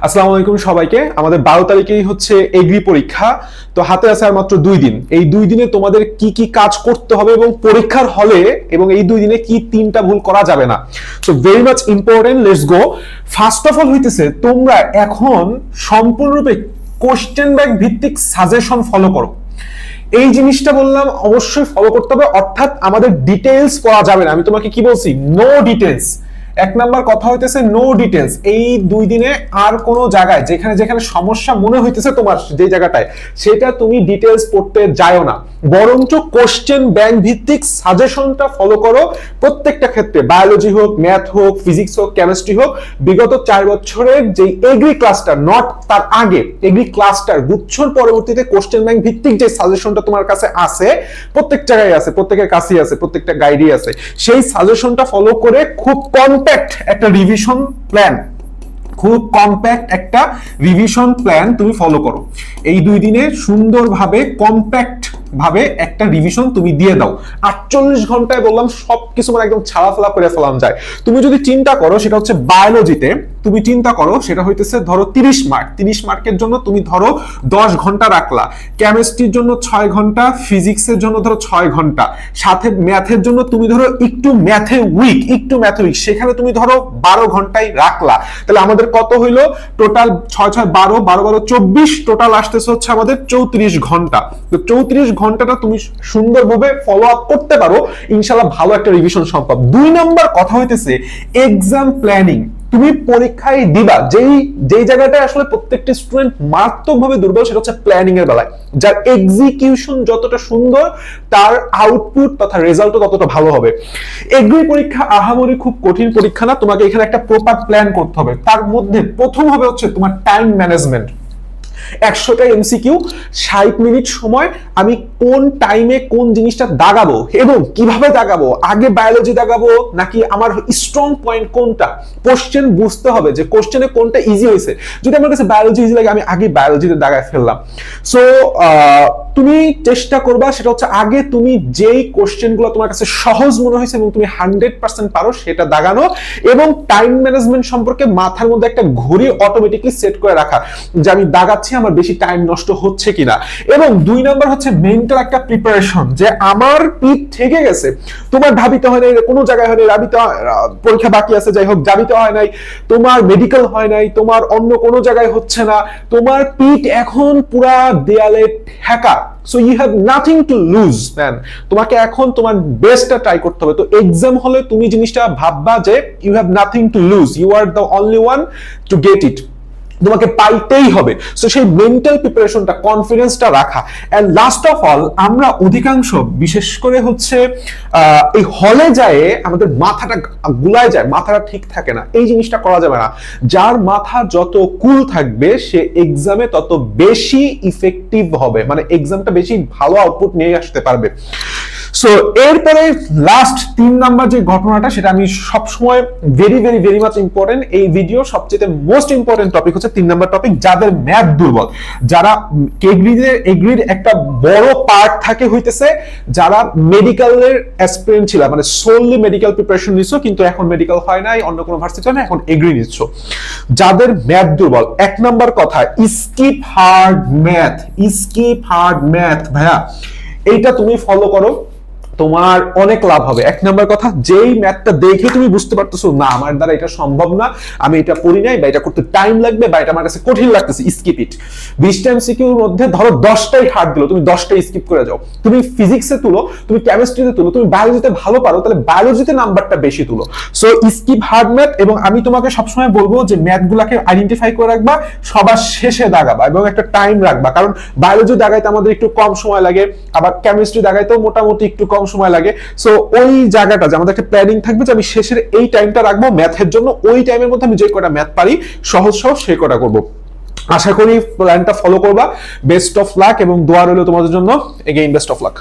আসসালামু আলাইকুম সবাইকে। আমাদের 12 তারিখেই হচ্ছে এগ্রি পরীক্ষা। তো হাতে আছে আর মাত্র 2 দিন। এই 2 দিনে তোমাদের কি কি কাজ করতে হবে এবং পরীক্ষার হলে এবং এই 2 দিনে কি 3টা ভুল করা যাবে না। So very much important, let's go. First of all হইতেছে তোমরা এখন সম্পূর্ণরূপে কোশ্চেন ব্যাংক ভিত্তিক সাজেশন ফলো করো। এই জিনিসটা বললাম অবশ্যই ফলো করতে হবে, অর্থাৎ আমাদের ডিটেইলস পড়া যাবে না। আমি তোমাকে কি বলছি? No details. এক নাম্বার কথা হইতেছে নো ডিটেইলস। এই 2 দিনে আর কোন জায়গায় যেখানে যেখানে সমস্যা মনে হইতেছে তোমার যে জায়গাটায়, সেটা তুমি ডিটেইলস পড়তে যাও না, বরঞ্চ কোশ্চেন ব্যাংক ভিত্তিক সাজেশনটা ফলো করো। প্রত্যেকটা ক্ষেত্রে বায়োলজি হোক, ম্যাথ হোক, ফিজিক্স হোক, কেমিস্ট্রি হোক, বিগত 4 বছরের যে এগ্রি ক্লাসটা, নট তার আগে, এগ্রি ক্লাসটার গুচ্ছর পরবর্তীতে কোশ্চেন ব্যাংক ভিত্তিক যে সাজেশনটা তোমার কাছে আছে, প্রত্যেক জায়গায় আছে, প্রত্যেকের কাছেই আছে, প্রত্যেকটা গাইডই আছে, সেই সাজেশনটা ফলো করে খুব কম্প্যাক্ট একটা রিভিশন প্ল্যান, খুব কম্প্যাক্ট একটা রিভিশন প্ল্যান তুমি ফলো করো। এই 2 দিনে সুন্দরভাবে কম্প্যাক্ট ভাবে একটা রিভিশন তুমি দিয়ে দাও। 48 ঘন্টায় বললাম সবকিছু মানে একদম ছাড়াফালা করে ফেলাম যায়। তুমি যদি চিন্তা করো সেটা হচ্ছে বায়োলজিতে, তুমি চিন্তা করো সেটা হইতেছে ধরো 30 মার্ক, 30 মার্কের জন্য তুমি ধরো 10 ঘন্টা রাখলা, কেমিস্ট্রির জন্য 6 ঘন্টা, ফিজিক্সের জন্য ধরো 6 ঘন্টা, সাথে ম্যাথের জন্য তুমি ধরো একটু ম্যাথে উইক, সেখানে তুমি ধরো 12 ঘন্টায় রাখলা। তাহলে আমাদের কত হইলো? টোটাল 6 6 12, 12 12 24, টোটাল আসতেছে হচ্ছে আমাদের 34 ঘন্টা। তো 34 ঘন্টাটা তুমি সুন্দরভাবে ফলো আপ করতে পারো, ইনশাআল্লাহ ভালো একটা রিভিশন সম্ভব। 2 নাম্বার কথা হইতেছে এক্সাম প্ল্যানিং। তুমি পরীক্ষায় দিবা যেই জায়গাটায় আসলে প্রত্যেকটা স্টুডেন্ট মারাত্মকভাবে দুর্বল, সেটা হচ্ছে প্ল্যানিং এর বেলায়। যার এক্সিকিউশন যতটা সুন্দর, তার আউটপুট তথা রেজাল্টও ততটা ভালো হবে। এগ্রি পরীক্ষা আহামরি খুব কঠিন পরীক্ষা না, তোমাকে এখানে একটা প্রপার প্ল্যান করতে হবে। তার মধ্যে প্রথম হবে হচ্ছে তোমার টাইম ম্যানেজমেন্ট। 100টা এমসিকিউ, 60 মিনিট সময়, আমি কোন টাইমে কোন জিনিসটা দাগাবো এবং কিভাবে দাগাবো, আগে বায়োলজি দাগাবো নাকি আমার স্ট্রং পয়েন্ট কোনটা, কোশ্চেন বুঝতে হবে যে কোশ্চেনে কোনটা ইজি হয়েছে। যদি আমার কাছে বায়োলজি ইজি লাগে, আমি আগে বায়োলজিতে দাগায় ফেললাম। সো তুমি চেষ্টা করবা সেটা হচ্ছে আগে তুমি যেই কোশ্চেনগুলো তোমার কাছে সহজ মনে হয়েছে এবং তুমি 100% পারো সেটা দাগানো, এবং টাইম ম্যানেজমেন্ট সম্পর্কে মাথার মধ্যে একটা ঘড়ি অটোমেটিকলি সেট করে রাখা যে আমি দাগাচ্ছি, আমার বেশি টাইম নষ্ট হচ্ছে কিনা। এবং 2 নাম্বার হচ্ছে মেন্টাল একটা প্রিপারেশন, যে আমার পিঠ থেকে গেছে, তোমার ঢাবিতে হয় নাই, কোনো জায়গায় হয় নাই, রাবিতে পরীক্ষা বাকি আছে, যাই হোক জাবিতে হয় নাই, তোমার মেডিকেল হয় নাই, তোমার অন্য কোনো জায়গায় হচ্ছে না, তোমার পিঠ এখন পুরা দেয়ালে ঠেকা। So you have nothing to lose man, তোমাকে এখন তোমার বেস্টটা ট্রাই করতে হবে। তো এক্সাম হলে তুমি জিনিসটা ভাববা যে you have nothing to lose, you are the only one to get it, তোমাকে পাইতেই হবে। সো সেই মেন্টাল প্রিপারেশনটা, কনফিডেন্সটা রাখা। এন্ড লাস্ট অফ অল, আমরা অধিকাংশ বিশেষ করে হচ্ছে এই হলে যায় আমাদের মাথাটা গুলায় যায়, মাথাটা ঠিক থাকে না, এই জিনিসটা করা যাবে না। যার মাথা যত কুল থাকবে সে এক্সামে তত বেশি ইফেক্টিভ হবে, মানে এক্সামটা বেশি ভালো আউটপুট নিয়ে আসতে পারবে। সো এরপরে লাস্ট 3 নাম্বার যে ঘটনাটা, সেটা আমি সবসময় very very very much important, এই ভিডিও সবচেয়ে মোস্ট ইম্পর্টেন্ট টপিক হচ্ছে 3 নাম্বার টপিক, যাদের ম্যাথ দুর্বল, যারা এগ্রির একটা বড় পার্ট থাকে হইতেছে যারা মেডিকেলের অ্যাসপিরেন্ট ছিল, মানে সোললি মেডিকেল প্রিপারেশন নিছো কিন্তু এখন মেডিকেল হয় নাই, অন্য কোনো ভার্সিটি হয় না, এখন এগ্রি নিচ্ছ, যাদের ম্যাথ দুর্বল। 1 নাম্বার কথা, skip hard math, skip hard math ভাইয়া, এইটা তুমি ফলো করো, তোমার অনেক লাভ হবে। 1 নাম্বার কথা, যেই ম্যাথটা দেখে তুমি বুঝতে পারতেছো না আমার দ্বারা এটা সম্ভব না, আমি এটা পড়ি নাই, বা এটা করতে টাইম লাগবে, বা এটা আমার কাছে কঠিন লাগতেছে, স্কিপ ইট। 20টা এমসিকিউর মধ্যে ধরো 10টাই হার্ড দিলো, তুমি 10টাই স্কিপ করে যাও। তুমি ফিজিক্সে তুলো, তুমি কেমিস্ট্রিতে তুলো, তুমি বায়োলজিতে ভালো পারো, তাহলে বায়োলজিতে নাম্বারটা বেশি তুলো। So skip hard math. এবং আমি তোমাকে সবসময় বলবো যে ম্যাথগুলোকে আইডেন্টিফাই করে রাখবা, সবার শেষে দাগাবা এবং একটা টাইম রাখবা, কারণ বায়োলজি দাগাইতে আমাদের একটু কম সময় লাগে, আবার কেমিস্ট্রি দাগাইতেও মোটামুটি একটু কম সময় লাগে। সো ওই জায়গাটা যে আমাদের একটা প্ল্যানিং থাকবে যে আমি শেষের এই টাইমটা রাখবো ম্যাথের জন্য, ওই টাইমের মধ্যে আমি যে কয়টা ম্যাথ পারি সহজ সেই কয়টা করবো। আশা করি প্ল্যানটা ফলো করবা। বেস্ট অফ লাক এবং দোয়া রইল তোমাদের জন্য। Again best of luck.